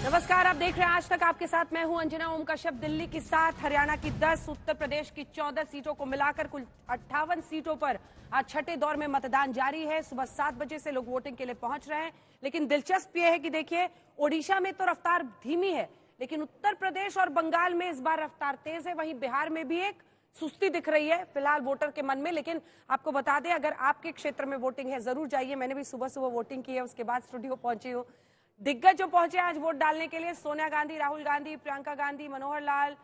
नमस्कार, आप देख रहे हैं आज तक। आपके साथ मैं हूं अंजना ओम कश्यप। दिल्ली की 7, हरियाणा की 10, उत्तर प्रदेश की 14 सीटों को मिलाकर कुल 58 सीटों पर आज छठे दौर में मतदान जारी है। सुबह 7 बजे से लोग वोटिंग के लिए पहुंच रहे हैं। लेकिन दिलचस्प यह है कि देखिए, ओडिशा में तो रफ्तार धीमी है, लेकिन उत्तर प्रदेश और बंगाल में इस बार रफ्तार तेज है। वहीं बिहार में भी एक सुस्ती दिख रही है फिलहाल वोटर के मन में। लेकिन आपको बता दें, अगर आपके क्षेत्र में वोटिंग है जरूर जाइए। मैंने भी सुबह सुबह वोटिंग की है, उसके बाद स्टूडियो पहुंची हूँ। दिग्गज जो पहुंचे आज वोट डालने के लिए, सोनिया गांधी, राहुल गांधी, प्रियंका गांधी, मनोहर लाल,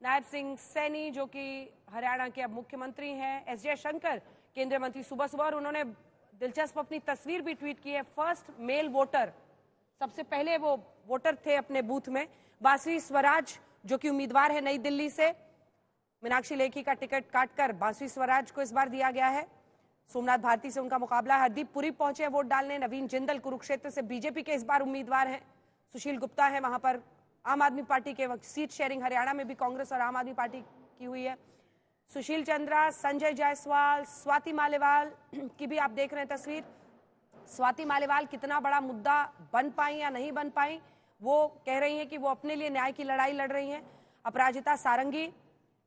नायब सिंह सैनी जो कि हरियाणा के अब मुख्यमंत्री हैं, एस जयशंकर केंद्रीय मंत्री सुबह सुबह, और उन्होंने दिलचस्प अपनी तस्वीर भी ट्वीट की है। फर्स्ट मेल वोटर, सबसे पहले वो वोटर थे अपने बूथ में। बांसुरी स्वराज जो कि उम्मीदवार है नई दिल्ली से, मीनाक्षी लेखी का टिकट काटकर बांसुरी स्वराज को इस बार दिया गया है। सोमनाथ भारती से उनका मुकाबला। हरदीप पुरी पहुंचे वोट डालने। नवीन जिंदल कुरुक्षेत्र से बीजेपी के इस बार उम्मीदवार हैं। सुशील गुप्ता है वहां पर आम आदमी पार्टी के। सीट शेयरिंग हरियाणा में भी कांग्रेस और आम आदमी पार्टी की हुई है। सुशील चंद्रा, संजय जायसवाल, स्वाति मालेवाल की भी आप देख रहे हैं तस्वीर। स्वाति मालेवाल कितना बड़ा मुद्दा बन पाई या नहीं बन पाई, वो कह रही हैं कि वो अपने लिए न्याय की लड़ाई लड़ रही हैं। अपराजिता सारंगी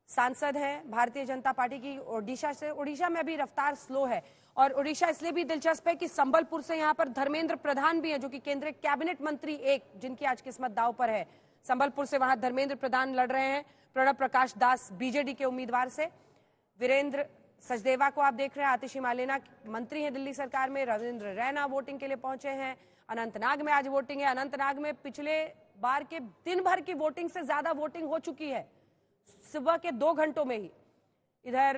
सांसद हैं भारतीय जनता पार्टी की ओडिशा से। ओडिशा में अभी रफ्तार स्लो है, और ओडिशा इसलिए भी दिलचस्प है कि संबलपुर से यहाँ पर धर्मेंद्र प्रधान भी हैं, जो कि केंद्रीय कैबिनेट मंत्री एक, जिनकी आज किस्मत दांव पर है। संबलपुर से वहां धर्मेंद्र प्रधान लड़ रहे हैं प्रणब प्रकाश दास बीजेडी के उम्मीदवार से। वीरेंद्र सचदेवा को आप देख रहे हैं, आतिशी मालेना मंत्री हैं दिल्ली सरकार में। रविंद्र रैना वोटिंग के लिए पहुंचे हैं। अनंतनाग में आज वोटिंग है। अनंतनाग में पिछले बार के दिन भर की वोटिंग से ज्यादा वोटिंग हो चुकी है, सुबह के 2 घंटों में ही। इधर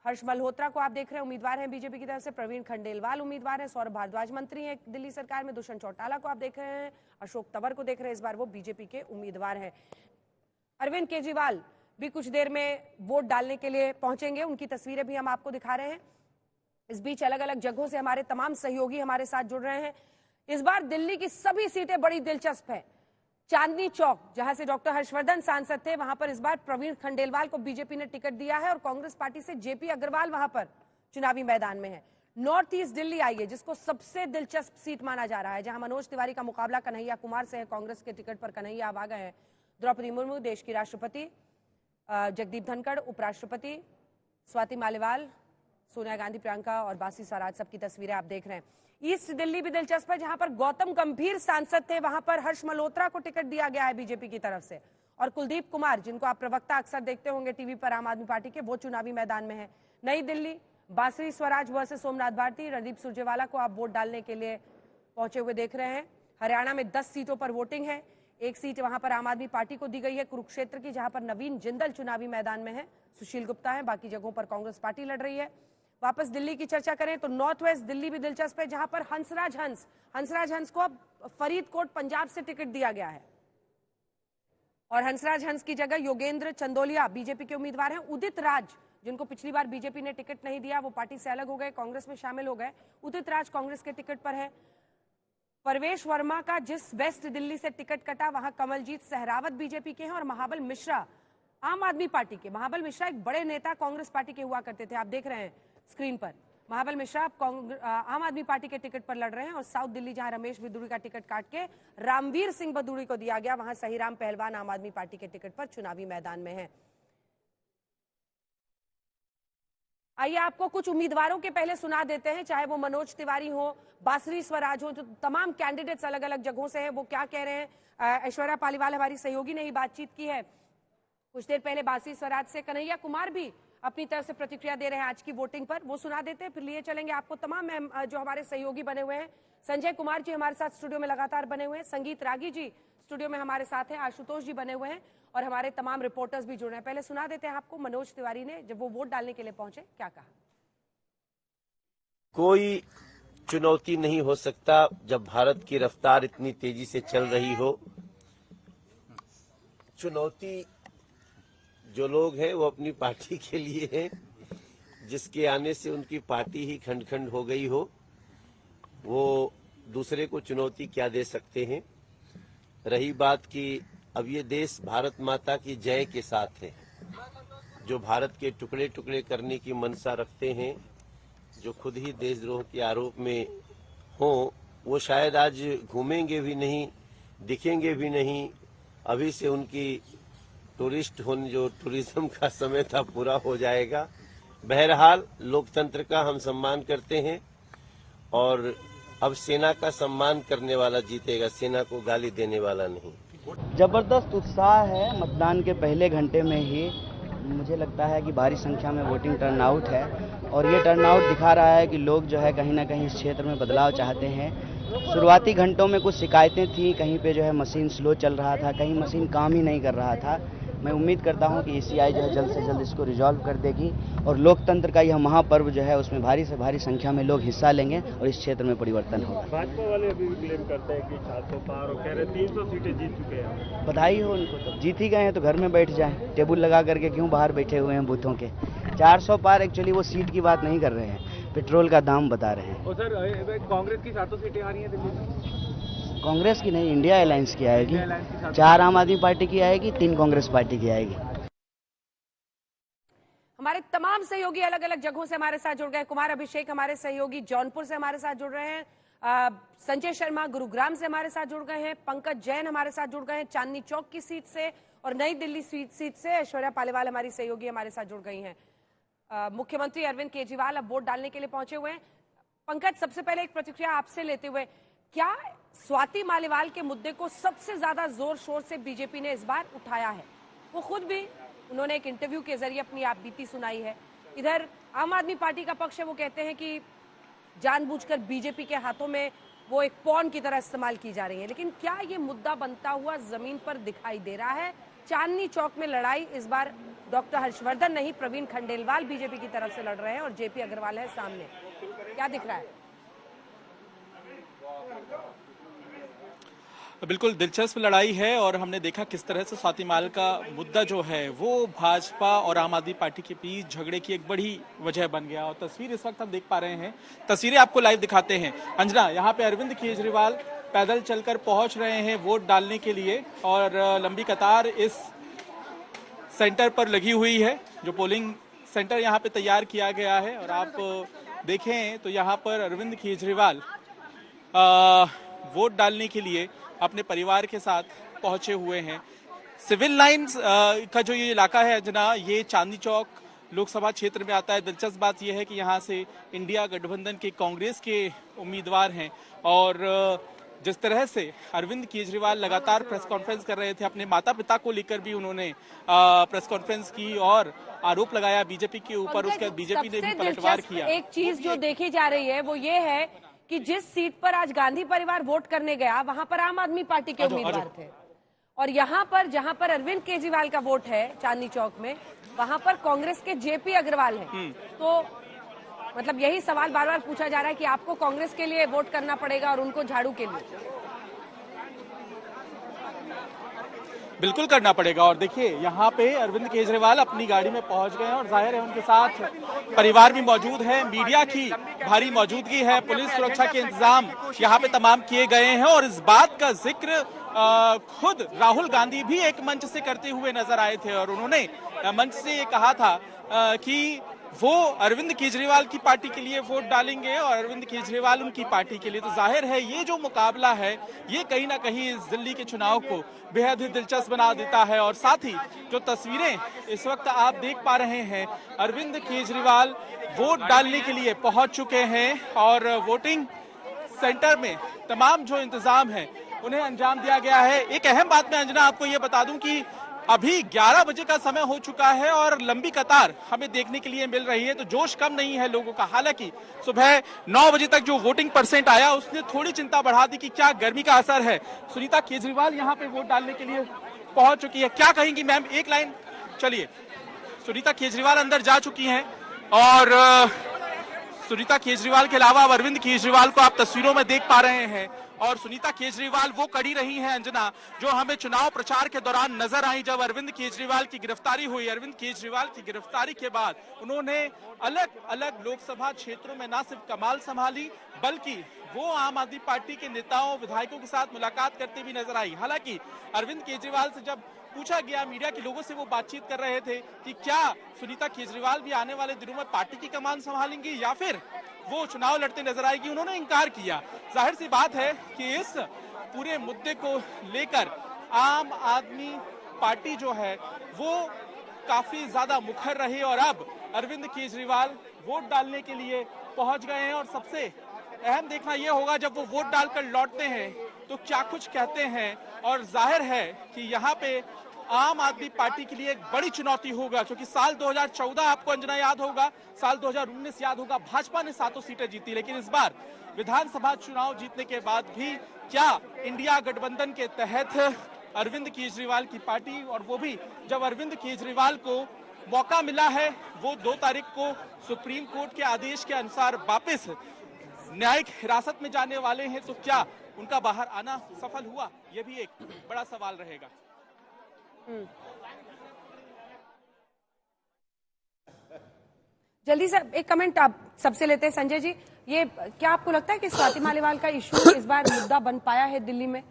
हर्ष मल्होत्रा को आप देख रहे हैं, उम्मीदवार हैं बीजेपी की तरफ से। प्रवीण खंडेलवाल उम्मीदवार है। सौरभ भारद्वाज मंत्री हैं दिल्ली सरकार में। दुष्यंत चौटाला को आप देख रहे हैं। अशोक तंवर को देख रहे हैं, इस बार वो बीजेपी के उम्मीदवार हैं। अरविंद केजरीवाल भी कुछ देर में वोट डालने के लिए पहुंचेंगे, उनकी तस्वीरें भी हम आपको दिखा रहे हैं। इस बीच अलग अलग जगहों से हमारे तमाम सहयोगी हमारे साथ जुड़ रहे हैं। इस बार दिल्ली की सभी सीटें बड़ी दिलचस्प है। चांदनी चौक, जहां से डॉक्टर हर्षवर्धन सांसद थे, वहां पर इस बार प्रवीण खंडेलवाल को बीजेपी ने टिकट दिया है, और कांग्रेस पार्टी से जेपी अग्रवाल वहां पर चुनावी मैदान में है। नॉर्थ ईस्ट दिल्ली आइए, जिसको सबसे दिलचस्प सीट माना जा रहा है, जहां मनोज तिवारी का मुकाबला कन्हैया कुमार से है। कांग्रेस के टिकट पर कन्हैया अब आ गए हैं। द्रौपदी मुर्मू देश की राष्ट्रपति, जगदीप धनखड़ उपराष्ट्रपति, स्वाति मालेवाल, सोनिया गांधी, प्रियंका और बांसुरी स्वराज, सबकी तस्वीरें आप देख रहे हैं। ईस्ट दिल्ली भी दिलचस्प है, जहां पर गौतम गंभीर सांसद थे, वहां पर हर्ष मल्होत्रा को टिकट दिया गया है बीजेपी की तरफ से। और कुलदीप कुमार, जिनको आप प्रवक्ता अक्सर देखते होंगे टीवी पर आम आदमी पार्टी के, वो चुनावी मैदान में है। नई दिल्ली बांसुरी स्वराज वर्सेस सोमनाथ भारती, रणदीप सुरजेवाला को आप वोट डालने के लिए पहुंचे हुए देख रहे हैं। हरियाणा में 10 सीटों पर वोटिंग है। एक सीट वहां पर आम आदमी पार्टी को दी गई है कुरुक्षेत्र की, जहां पर नवीन जिंदल चुनावी मैदान में है। सुशील गुप्ता है। बाकी जगहों पर कांग्रेस पार्टी लड़ रही है। वापस दिल्ली की चर्चा करें तो नॉर्थ वेस्ट दिल्ली भी दिलचस्प है, जहां पर हंसराज हंस को अब फरीदकोट पंजाब से टिकट दिया गया है, और हंसराज हंस की जगह योगेंद्र चंदोलिया बीजेपी के उम्मीदवार हैं। उदित राज, जिनको पिछली बार बीजेपी ने टिकट नहीं दिया, वो पार्टी से अलग हो गए, कांग्रेस में शामिल हो गए। उदित राज कांग्रेस के टिकट पर है। परवेश वर्मा का जिस वेस्ट दिल्ली से टिकट कटा, वहां कमलजीत सहरावत बीजेपी के हैं, और महाबल मिश्रा आम आदमी पार्टी के। महाबल मिश्रा एक बड़े नेता कांग्रेस पार्टी के हुआ करते थे, आप देख रहे हैं स्क्रीन पर। महाबल मिश्रा आम आदमी पार्टी के टिकट पर लड़ रहे हैं। और साउथ दिल्ली, जहां रमेश बिदूरी का टिकट काट के रामवीर सिंह बदूरी को दिया गया, वहां सहीराम पहलवान आम आदमी पार्टी के टिकट पर चुनावी मैदान में है। आइए आपको कुछ उम्मीदवारों के पहले सुना देते हैं, चाहे वो मनोज तिवारी हो, बांसुरी स्वराज हो, जो तमाम कैंडिडेट्स अलग अलग जगहों से हैं, वो क्या कह रहे हैं। ऐश्वर्या पालीवाल हमारी सहयोगी ने ही बातचीत की है कुछ देर पहले बांसुरी स्वराज से। कन्हैया कुमार भी अपनी तरफ से प्रतिक्रिया दे रहे हैं आज की वोटिंग पर, वो सुना देते हैं, फिर लिए चलेंगे आपको तमाम जो हमारे सहयोगी बने हुए हैं। संजय कुमार जी हमारे साथ स्टूडियो में लगातार बने हुए हैं। संगीत रागी जी स्टूडियो में हमारे साथ हैं। आशुतोष जी बने हुए हैं, और हमारे तमाम रिपोर्टर्स भी जुड़ रहे हैं। पहले सुना देते हैं आपको मनोज तिवारी ने, जब वो वोट डालने के लिए पहुंचे, क्या कहा। कोई चुनौती नहीं हो सकता जब भारत की रफ्तार इतनी तेजी से चल रही हो। चुनौती जो लोग हैं वो अपनी पार्टी के लिए हैं, जिसके आने से उनकी पार्टी ही खंड खंड हो गई हो, वो दूसरे को चुनौती क्या दे सकते हैं। रही बात कि अब ये देश भारत माता की जय के साथ है। जो भारत के टुकड़े टुकड़े करने की मंशा रखते हैं, जो खुद ही देशद्रोह के आरोप में हों, वो शायद आज घूमेंगे भी नहीं दिखेंगे भी नहीं। अभी से उनकी टूरिस्ट होने जो टूरिज्म का समय था पूरा हो जाएगा। बहरहाल लोकतंत्र का हम सम्मान करते हैं और अब सेना का सम्मान करने वाला जीतेगा, सेना को गाली देने वाला नहीं। जबरदस्त उत्साह है। मतदान के पहले घंटे में ही मुझे लगता है कि भारी संख्या में वोटिंग टर्नआउट है और ये टर्नआउट दिखा रहा है कि लोग जो है कहीं ना कहीं इस क्षेत्र में बदलाव चाहते हैं। शुरुआती घंटों में कुछ शिकायतें थी, कहीं पे जो है मशीन स्लो चल रहा था, कहीं मशीन काम ही नहीं कर रहा था। मैं उम्मीद करता हूं कि ईसीआई जो है जल्द से जल्द इसको रिजॉल्व कर देगी और लोकतंत्र का यह महापर्व जो है उसमें भारी से भारी संख्या में लोग हिस्सा लेंगे और इस क्षेत्र में परिवर्तन होगा। भाजपा वाले अभी भी क्लेम करते हैं कि 400 पार और कह रहे 300 सीटें जीत चुके हैं। बधाई हो उनको, तो जीत ही गए हैं तो घर में बैठ जाएं, टेबल लगा करके क्यों बाहर बैठे हुए हैं बूथों के। 400 पार एक्चुअली वो सीट की बात नहीं कर रहे हैं, पेट्रोल का दाम बता रहे हैं। और सर कांग्रेस की 400 सीटें आ रही हैं दिल्ली में? कांग्रेस की नहीं, इंडिया अलायंस की आएगी। 4 आम आदमी पार्टी की आएगी, 3 कांग्रेस पार्टी की आएगी। हमारे तमाम सहयोगी अलग अलग जगहों से हमारे साथ जुड़ गए। कुमार अभिषेक हमारे सहयोगी जौनपुर से हमारे साथ जुड़ रहे हैं, संजय शर्मा गुरुग्राम से हमारे साथ जुड़ गए हैं, पंकज जैन हमारे साथ जुड़ गए हैं चांदनी चौक की सीट से और नई दिल्ली सीट से ऐश्वर्या पालीवाल हमारी सहयोगी हमारे साथ जुड़ गई हैं। मुख्यमंत्री अरविंद केजरीवाल अब वोट डालने के लिए पहुंचे हुए हैं। पंकज, सबसे पहले एक प्रतिक्रिया आपसे लेते हुए, क्या स्वाति मालीवाल के मुद्दे को सबसे ज्यादा जोर शोर से बीजेपी ने इस बार उठाया है? वो खुद भी उन्होंने एक इंटरव्यू के जरिए अपनी आप बीती सुनाई है। इधर आम आदमी पार्टी का पक्ष है, वो कहते हैं कि जानबूझकर बीजेपी के हाथों में वो एक पॉन की तरह इस्तेमाल की जा रही है। लेकिन क्या ये मुद्दा बनता हुआ जमीन पर दिखाई दे रहा है? चांदनी चौक में लड़ाई इस बार डॉक्टर हर्षवर्धन नहीं, प्रवीण खंडेलवाल बीजेपी की तरफ से लड़ रहे हैं और जेपी अग्रवाल है सामने। क्या दिख रहा है? बिल्कुल दिलचस्प लड़ाई है और हमने देखा किस तरह से स्वाति माल का मुद्दा जो है वो भाजपा और आम आदमी पार्टी के बीच झगड़े की एक बड़ी वजह बन गया। और तस्वीर इस वक्त हम देख पा रहे हैं, तस्वीरें आपको लाइव दिखाते हैं। अंजना, यहाँ पे अरविंद केजरीवाल पैदल चलकर पहुंच रहे हैं वोट डालने के लिए और लंबी कतार इस सेंटर पर लगी हुई है, जो पोलिंग सेंटर यहाँ पे तैयार किया गया है। और आप देखें तो यहाँ पर अरविंद केजरीवाल वोट डालने के लिए अपने परिवार के साथ पहुंचे हुए हैं। सिविल लाइंस का जो ये इलाका है अंजना, ये चांदनी चौक लोकसभा क्षेत्र में आता है। दिलचस्प बात यह है कि यहाँ से इंडिया गठबंधन के कांग्रेस के उम्मीदवार हैं और जिस तरह से अरविंद केजरीवाल लगातार प्रेस कॉन्फ्रेंस कर रहे थे, अपने माता पिता को लेकर भी उन्होंने प्रेस कॉन्फ्रेंस की और आरोप लगाया बीजेपी के ऊपर। उसके बाद बीजेपी ने भी पलटवार किया। एक चीज जो देखी जा रही है वो ये है कि जिस सीट पर आज गांधी परिवार वोट करने गया वहां पर आम आदमी पार्टी के उम्मीदवार थे और यहाँ पर जहां पर अरविंद केजरीवाल का वोट है चांदनी चौक में, वहां पर कांग्रेस के जेपी अग्रवाल हैं। तो मतलब यही सवाल बार बार पूछा जा रहा है कि आपको कांग्रेस के लिए वोट करना पड़ेगा और उनको झाड़ू के लिए। बिल्कुल करना पड़ेगा। और देखिए यहाँ पे अरविंद केजरीवाल अपनी गाड़ी में पहुंच गए हैं और जाहिर है उनके साथ परिवार भी मौजूद है। मीडिया की भारी मौजूदगी है, पुलिस सुरक्षा के इंतजाम यहाँ पे तमाम किए गए हैं। और इस बात का जिक्र खुद राहुल गांधी भी एक मंच से करते हुए नजर आए थे और उन्होंने मंच से ये कहा था कि वो अरविंद केजरीवाल की पार्टी के लिए वोट डालेंगे और अरविंद केजरीवाल उनकी पार्टी के लिए। तो जाहिर है ये जो मुकाबला है ये कहीं ना कहीं इस दिल्ली के चुनाव को बेहद ही दिलचस्प बना देता है। और साथ ही जो तस्वीरें इस वक्त आप देख पा रहे हैं, अरविंद केजरीवाल वोट डालने के लिए पहुंच चुके हैं और वोटिंग सेंटर में तमाम जो इंतजाम है उन्हें अंजाम दिया गया है। एक अहम बात मैं अंजना आपको ये बता दूं कि अभी 11 बजे का समय हो चुका है और लंबी कतार हमें देखने के लिए मिल रही है, तो जोश कम नहीं है लोगों का। हालांकि सुबह 9 बजे तक जो वोटिंग परसेंट आया उसने थोड़ी चिंता बढ़ा दी कि क्या गर्मी का असर है। सुनीता केजरीवाल यहाँ पे वोट डालने के लिए पहुंच चुकी है, क्या कहेंगी मैम? एक लाइन चलिए। सुनीता केजरीवाल अंदर जा चुकी हैं और सुनीता केजरीवाल के अलावा अरविंद केजरीवाल को आप तस्वीरों में देख पा रहे हैं। और सुनीता केजरीवाल वो कड़ी रही हैं अंजना जो हमें चुनाव प्रचार के दौरान नजर आई जब अरविंद केजरीवाल की गिरफ्तारी हुई। अरविंद केजरीवाल की गिरफ्तारी के बाद उन्होंने अलग अलग लोकसभा क्षेत्रों में न सिर्फ कमाल संभाली बल्कि वो आम आदमी पार्टी के नेताओं विधायकों के साथ मुलाकात करते भी नजर आई। हालांकि अरविंद केजरीवाल से जब पूछा गया, मीडिया के लोगों से वो बातचीत कर रहे थे कि क्या सुनीता केजरीवाल भी आने वाले दिनों में पार्टी की कमान संभालेंगी या फिर वो चुनाव लड़ते नजर आएगी, उन्होंने इनकार किया। जाहिर सी बात है कि इस पूरे मुद्दे को लेकर आम आदमी पार्टी जो है वो काफी ज्यादा मुखर रही और अब अरविंद केजरीवाल वोट डालने के लिए पहुंच गए हैं। और सबसे अहम देखना यह होगा जब वो वोट डालकर लौटते हैं तो क्या कुछ कहते हैं। और जाहिर है कि यहाँ पे आम आदमी पार्टी के लिए एक बड़ी चुनौती होगा, क्योंकि साल 2014 आपको अंजना याद होगा, साल 2019 याद होगा, भाजपा ने 7 सीटें जीती, लेकिन इस बार विधानसभा चुनाव जीतने के बाद भी क्या इंडिया गठबंधन के तहत अरविंद केजरीवाल की पार्टी, और वो भी जब अरविंद केजरीवाल को मौका मिला है, वो 2 तारीख को सुप्रीम कोर्ट के आदेश के अनुसार वापस न्यायिक हिरासत में जाने वाले हैं, तो क्या उनका बाहर आना सफल हुआ, ये भी एक बड़ा सवाल रहेगा। जल्दी से एक कमेंट आप सबसे लेते हैं संजय जी, ये क्या आपको लगता है कि स्वाति मालीवाल का इशू इस बार मुद्दा बन पाया है दिल्ली में?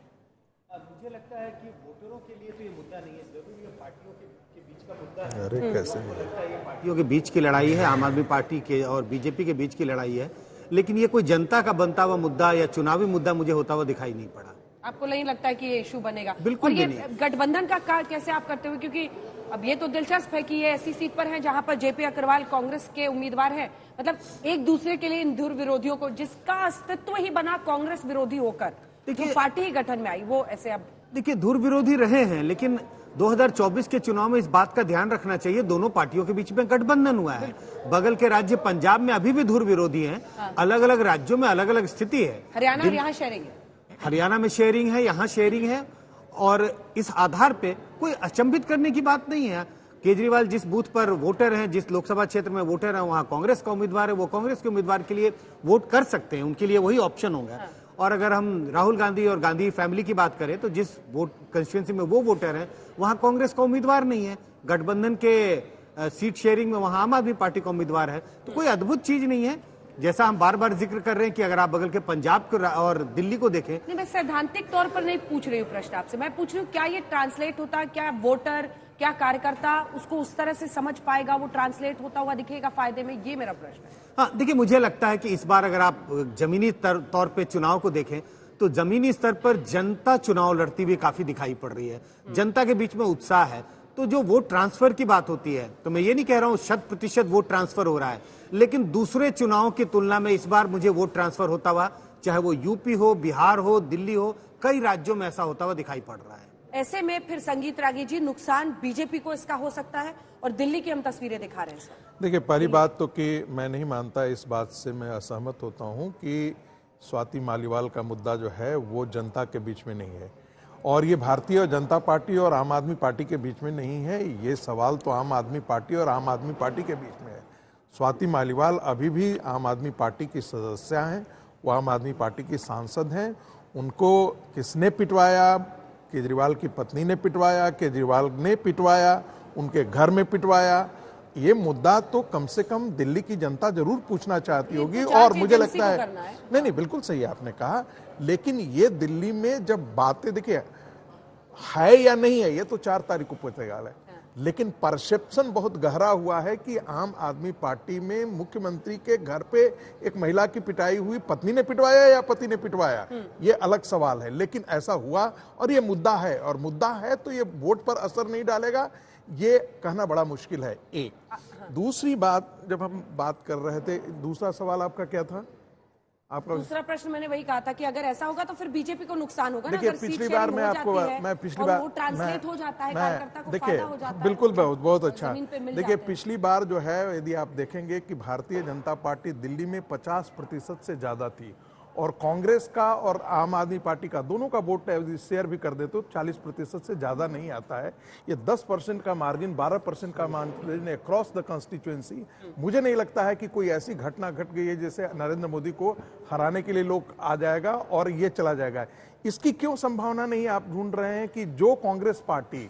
मुझे लगता है कि वोटरों के लिए तो ये मुद्दा नहीं है, जरूर ये पार्टियों के बीच का मुद्दा है। अरे कैसे लगता है ये पार्टियों के बीच की लड़ाई है, आम आदमी पार्टी के और बीजेपी के बीच की लड़ाई है, लेकिन ये कोई जनता का बनता हुआ मुद्दा या चुनावी मुद्दा मुझे होता हुआ दिखाई नहीं पड़ा। आपको नहीं लगता है कि ये इशू बनेगा? बिल्कुल और ये भी नहीं। गठबंधन का कार्य कैसे आप करते हुए, क्योंकि अब ये तो दिलचस्प है कि ये ऐसी सीट पर है जहां पर जेपी अग्रवाल कांग्रेस के उम्मीदवार हैं, मतलब एक दूसरे के लिए इन धुर विरोधियों को, जिसका अस्तित्व ही बना कांग्रेस विरोधी होकर, तो पार्टी ही गठन में आई, वो ऐसे अब देखिए धुर विरोधी रहे हैं, लेकिन 2024 के चुनाव में इस बात का ध्यान रखना चाहिए, दोनों पार्टियों के बीच में गठबंधन हुआ है। बगल के राज्य पंजाब में अभी भी धुर विरोधी हैं, अलग अलग राज्यों में अलग अलग स्थिति है। हरियाणा और यहाँ शेयरिंग है, हरियाणा में शेयरिंग है, यहाँ शेयरिंग है, और इस आधार पे कोई अचंभित करने की बात नहीं है। केजरीवाल जिस बूथ पर वोटर हैं, जिस लोकसभा क्षेत्र में वोटर हैं, वहाँ कांग्रेस का उम्मीदवार है, वो कांग्रेस के उम्मीदवार के लिए वोट कर सकते हैं, उनके लिए वही ऑप्शन होगा। और अगर हम राहुल गांधी और गांधी फैमिली की बात करें तो जिस वोट कंस्टिट्यूएंसी में वो वोटर हैं वहां कांग्रेस का उम्मीदवार नहीं है, गठबंधन के सीट शेयरिंग में वहां आम आदमी पार्टी का उम्मीदवार है, तो कोई अद्भुत चीज नहीं है। जैसा हम बार बार जिक्र कर रहे हैं कि अगर आप बगल के पंजाब को और दिल्ली को देखें, नहीं मैं सैद्धांतिक तौर पर नहीं पूछ रही हूँ प्रश्न आपसे, मैं पूछ रही हूँ क्या ये ट्रांसलेट होता है, क्या वोटर, क्या कार्यकर्ता उसको उस तरह से समझ पाएगा, वो ट्रांसलेट होता हुआ दिखेगा फायदे में, ये मेरा प्रश्न है। हाँ देखिए, मुझे लगता है कि इस बार अगर आप जमीनी तौर पे चुनाव को देखें तो जमीनी स्तर पर जनता चुनाव लड़ती हुई काफी दिखाई पड़ रही है, जनता के बीच में उत्साह है। तो जो वोट ट्रांसफर की बात होती है, तो मैं ये नहीं कह रहा हूं 100% वोट ट्रांसफर हो रहा है, लेकिन दूसरे चुनाव की तुलना में इस बार मुझे वोट ट्रांसफर होता हुआ, चाहे वो यूपी हो, बिहार हो, दिल्ली हो, कई राज्यों में ऐसा होता हुआ दिखाई पड़ रहा है। ऐसे में फिर संगीत रागी जी, नुकसान बीजेपी को इसका हो सकता है, और दिल्ली की हम तस्वीरें दिखा रहे हैं। देखिए, पहली बात तो कि मैं नहीं मानता, इस बात से मैं असहमत होता हूं कि स्वाति मालीवाल का मुद्दा जो है वो जनता के बीच में नहीं है, और ये भारतीय जनता पार्टी और आम आदमी पार्टी के बीच में नहीं है। ये सवाल तो आम आदमी पार्टी और आम आदमी पार्टी के बीच में है। स्वाति मालीवाल अभी भी आम आदमी पार्टी की सदस्य हैं, वो आम आदमी पार्टी की सांसद हैं। उनको किसने पिटवाया? केजरीवाल की पत्नी ने पिटवाया, केजरीवाल ने पिटवाया, उनके घर में पिटवाया। ये मुद्दा तो कम से कम दिल्ली की जनता जरूर पूछना चाहती होगी, और मुझे लगता है नहीं बिल्कुल सही आपने कहा, लेकिन ये दिल्ली में जब बातें, देखिए है या नहीं है ये तो 4 तारीख को पता है, लेकिन परसेप्शन बहुत गहरा हुआ है कि आम आदमी पार्टी में मुख्यमंत्री के घर पे एक महिला की पिटाई हुई, पत्नी ने पिटवाया या पति ने पिटवाया, ये अलग सवाल है, लेकिन ऐसा हुआ और ये मुद्दा है, और मुद्दा है तो ये वोट पर असर नहीं डालेगा, ये कहना बड़ा मुश्किल है। एक दूसरी बात, जब हम बात कर रहे थे, दूसरा सवाल आपका क्या था? आपका दूसरा प्रश्न मैंने वही कहा था कि अगर ऐसा होगा तो फिर बीजेपी को नुकसान होगा ना। देखिए पिछली बार मैं आपको, मैं पिछली बार ट्रांसलेट हो जाता है, कार्यकर्ता को फायदा हो जाता है। बिल्कुल बहुत अच्छा। देखिए पिछली बार जो है, यदि आप देखेंगे कि भारतीय जनता पार्टी दिल्ली में 50% से ज्यादा थी, और कांग्रेस का और आम आदमी पार्टी का दोनों का वोट शेयर भी कर दे तो 40% से ज्यादा नहीं आता है। ये 10% का मार्जिन, 12% का मार्जिन अक्रॉस द कॉन्स्टिट्यूएंसी, मुझे नहीं लगता है कि कोई ऐसी घटना घट गई है जैसे नरेंद्र मोदी को हराने के लिए लोग आ जाएगा और ये चला जाएगा। इसकी क्यों संभावना नहीं आप ढूंढ रहे हैं कि जो कांग्रेस पार्टी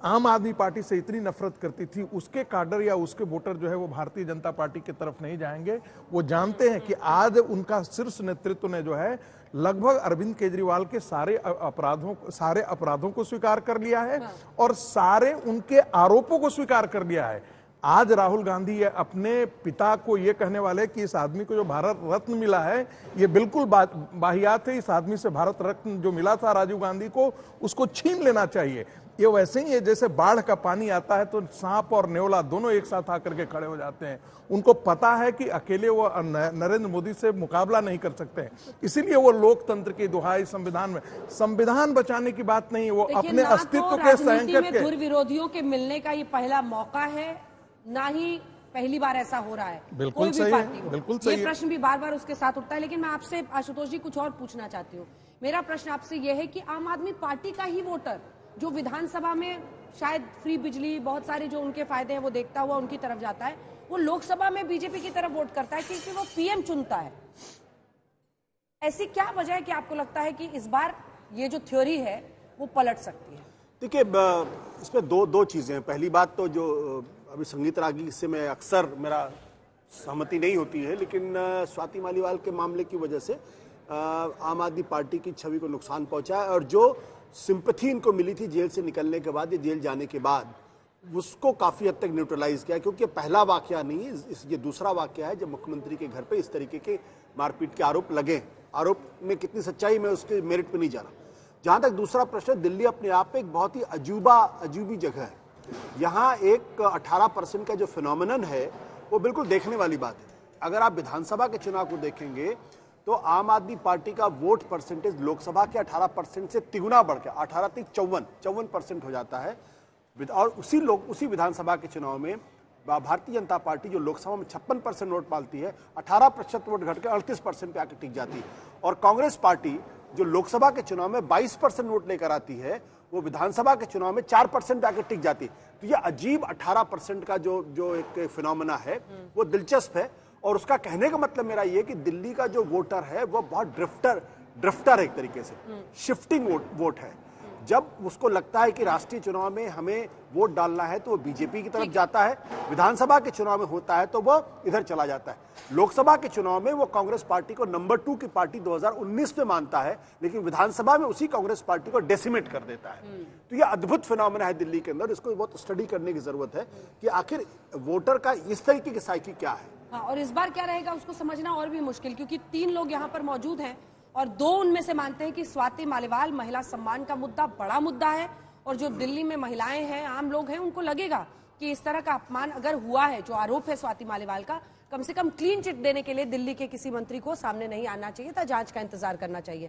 आम आदमी पार्टी से इतनी नफरत करती थी, उसके काडर या उसके वोटर जो है वो भारतीय जनता पार्टी की तरफ नहीं जाएंगे। वो जानते हैं कि आज उनका शीर्ष नेतृत्व ने जो है लगभग अरविंद केजरीवाल के सारे अपराधों को स्वीकार कर लिया है, और सारे उनके आरोपों को स्वीकार कर लिया है। आज राहुल गांधी अपने पिता को ये कहने वाले कि इस आदमी को जो भारत रत्न मिला है ये बिल्कुल बाहियात है, इस आदमी से भारत रत्न जो मिला था राजीव गांधी को उसको छीन लेना चाहिए। ये वैसे ही है जैसे बाढ़ का पानी आता है तो सांप और नेवला दोनों एक साथ आकर के खड़े हो जाते हैं। उनको पता है कि अकेले वो नरेंद्र मोदी से मुकाबला नहीं कर सकते हैं, इसीलिए वो लोकतंत्र की दुहाई संविधान में, संविधान बचाने की बात नहीं है, वो अपने अस्तित्व के संकट के विरोधियों के मिलने का ये पहला मौका है, ना ही पहली बार ऐसा हो रहा है। बिल्कुल सही है, बिल्कुल सही है। ये प्रश्न भी बार बार उसके साथ उठता है। लेकिन मैं आपसे आशुतोष जी कुछ और पूछना चाहती हूँ। मेरा प्रश्न आपसे यह है कि आम आदमी पार्टी का ही वोटर जो विधानसभा में शायद फ्री बिजली, बहुत सारे जो उनके फायदे हैं वो देखता हुआ उनकी तरफ जाता है, वो लोकसभा में बीजेपी की तरफ वोट करता है क्योंकि वो पीएम चुनता है। ऐसी क्या वजह है कि आपको लगता है कि इस बार ये जो थ्योरी है वो पलट सकती है? देखिए, इसमें दो चीजें हैं। पहली बात तो जो अभी संगीत रागी से मैं अक्सर मेरा सहमति नहीं होती है, लेकिन स्वाति मालीवाल के मामले की वजह से आम आदमी पार्टी की छवि को नुकसान पहुंचा है और जो सिंपैथी इनको मिली थी जेल से निकलने के बाद या जेल जाने के बाद, उसको काफी हद तक न्यूट्रलाइज किया। क्योंकि पहला वाकया नहीं है, ये दूसरा वाकया है जब मुख्यमंत्री के घर पे इस तरीके के मारपीट के आरोप लगे। आरोप में कितनी सच्चाई, मैं उसके मेरिट पे नहीं जा रहा। जहां तक दूसरा प्रश्न, दिल्ली अपने आप में एक बहुत ही अजूबी जगह है। यहाँ एक 18% का जो फिनोमिनन है वो बिल्कुल देखने वाली बात है। अगर आप विधानसभा के चुनाव को देखेंगे तो आम आदमी पार्टी का वोट परसेंटेज लोकसभा के 18% से तिगुना बढ़ के 18 से 54% हो जाता है। और उसी विधानसभा के चुनाव में भारतीय जनता पार्टी जो लोकसभा में 56% वोट पालती है, 18% वोट घटकर 38% पे आकर टिक जाती है। और कांग्रेस पार्टी जो लोकसभा के चुनाव में 22% वोट लेकर आती है, वो विधानसभा के चुनाव में 4% पे आकर टिक जाती है। तो ये अजीब 18% का जो एक फिनोमेना है वो दिलचस्प है। और उसका कहने का मतलब मेरा ये कि दिल्ली का जो वोटर है वो बहुत ड्रिफ्टर है, एक तरीके से शिफ्टिंग वोट है। जब उसको लगता है कि राष्ट्रीय चुनाव में हमें वोट डालना है तो वो बीजेपी की तरफ जाता है, विधानसभा के चुनाव में होता है तो वो इधर चला जाता है। लोकसभा के चुनाव में वो कांग्रेस पार्टी को नंबर 2 की पार्टी 2019 में मानता है, लेकिन विधानसभा में उसी कांग्रेस पार्टी को डेसिमेट कर देता है। तो ये अद्भुत फिनोमेना है दिल्ली के अंदर, इसको बहुत स्टडी करने की जरूरत है कि आखिर वोटर का इस तरीके की साइकी क्या है। हाँ, और इस बार क्या रहेगा उसको समझना और भी मुश्किल, क्योंकि 3 लोग यहाँ पर मौजूद हैं और 2 उनमें से मानते हैं कि स्वाति मालीवाल महिला सम्मान का मुद्दा बड़ा मुद्दा है। और जो दिल्ली में महिलाएं हैं, आम लोग हैं, उनको लगेगा कि इस तरह का अपमान अगर हुआ है, जो आरोप है स्वाति मालीवाल का, कम से कम क्लीन चिट देने के लिए दिल्ली के किसी मंत्री को सामने नहीं आना चाहिए था, जांच का इंतजार करना चाहिए।